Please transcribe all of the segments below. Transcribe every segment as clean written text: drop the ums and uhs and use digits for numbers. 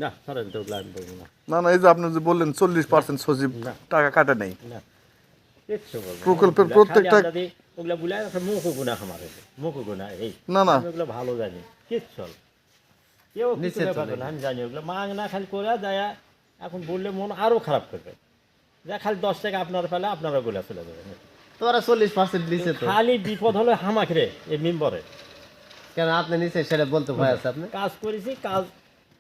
না সরেন তো ওগুলো আমি বলবো না। না না, এই যে আপনি যে বললেন 40% সচিব টাকা কাটে নেই, না কিচ্ছু বলবো না। প্রকল্পের ওগুলা প্রত্যেকটা খালি আমরা ওগুলা বুলাই একটা মুখ গুণা আমার হয়েছে, মুখ গুণা এই না না আমি ওগুলো ভালো জানি কিচ্ছু না। কেউ কিছু ব্যাপার না, আমি জানি ওগুলো মাং না খালি করে যায়। এখন বললে মন আরো খারাপ করবে, যা খালি 10 টাকা আপনার ফেলে আপনারা বলে চলে যাবেন। তোরা 40% দিছে তো, খালি বিপদ হলে হামাখরে এই মেম্বরে কেন আপনি নিচে সেটা বলতে ভয় আছে আপনি? কাজ করেছি, কাজ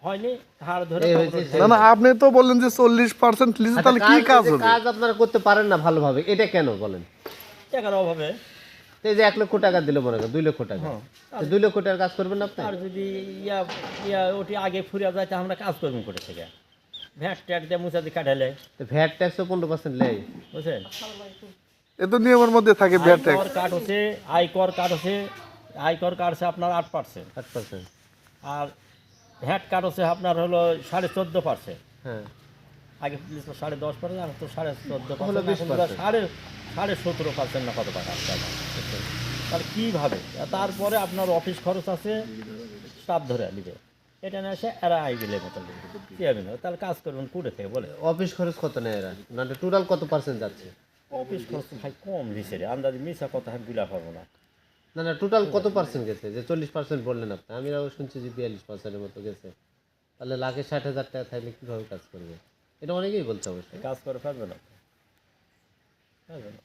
হয়নি, ধার ধরে এই হয়েছে না না, আপনি তো বললেন যে 40% লিজে, তাহলে কি কাজ হবে? কাজ আপনারা করতে পারেন না ভালোভাবে, এটা কেন বলেন? টাকার অভাবে। এই যে 1 লক্ষ টাকা দিল মনে করেন, 2 লক্ষ টাকা, 2 লক্ষ টাকার কাজ করবেন না আপনি? আর যদি ইয়া ইয়া ওটি আগে ফুরিয়া যায় তা আমরা কাজ করবো করে থেকে ভ্যাট ট্যাট দিয়ে মুছা দিয়ে কাটালে, তো ভ্যাট ট্যাক্সও 15% লেই, বুঝছেন? এ তো নিয়মের মধ্যে থাকে ভ্যাট ট্যাক্স। আয়কর কাট হচ্ছে, আয়কর কাট হচ্ছে, আয়কর কাটছে আপনার 8%, 8%। আর ভ্যাট কাট হচ্ছে আপনার হলো 14.5%। হ্যাঁ, আগে পুলিশ 10.5%, আর তো 14.5%, হলো 20%। 17.5% না কত টাকা আসছে আমার। তাহলে কীভাবে? তারপরে আপনার অফিস খরচ আছে, স্টাফ ধরে নিবে, এটা না এসে এরা আই গেলে মতো কি হবে না, তাহলে কাজ করবেন কুড়ে থেকে বলে। অফিস খরচ কত নেয় এরা, মানে টোটাল কত পার্সেন্ট যাচ্ছে? অফিস খরচ তো ভাই কম দিছে রে, আন্দাজে মিশা কথা আমি বুলা পাবো না। না না, টোটাল কত পার্সেন্ট গেছে? যে 40% বললেন আপনি, আমিও শুনছি যে 42%-এর মতো গেছে। তাহলে লাখে 60,000 টাকা থাকলে কীভাবে কাজ করবে? এটা অনেকেই বলতে অবশ্যই। কাজ করে পারবে না, পারবে না।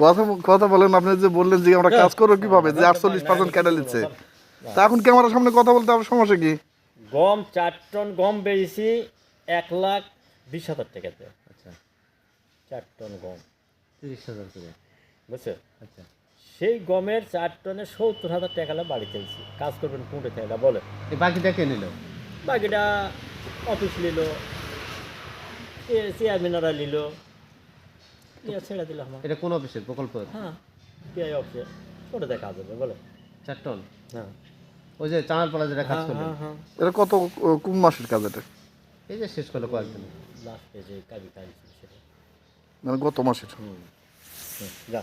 কথা কথা বলেন, আপনি যে বললেন যে আমরা কাজ করবো কিভাবে, যে 48% কেটে নিচ্ছে, তা এখন ক্যামেরার সামনে কথা বলতে আমার সমস্যা কি? গম 4 টন গম বেরিয়েছি 1,20,000 টাকাতে। আচ্ছা, 4 টন গম, 30,000 করে। বুঝছে? আচ্ছা, সেই গমের 4 টনে 70,000 টাকা বাড়িতে এসেছি। কাজ করবেন কোনটা থেকে বলে? এই বাকিটা কে নিল? বাকিটা অফিস নিল, চেয়ারম্যানরা নিল, ছেড়ে দিল আমার। এটা কোন অফিসের প্রকল্প? হ্যাঁ, পিআই অফিসে ওটা দেখা যাবে বলে। 4 টন? হ্যাঁ ওই যে চাঁড়ারপাড়া যেটা কাজ করলেন, হ্যাঁ হ্যাঁ, এটা কত, কোন মাসের কাজ এটা? এই যে শেষ করলো কয়েকদিন। লাস্ট পেজে কাবি কাজ সেটা। মানে গত মাসের। যা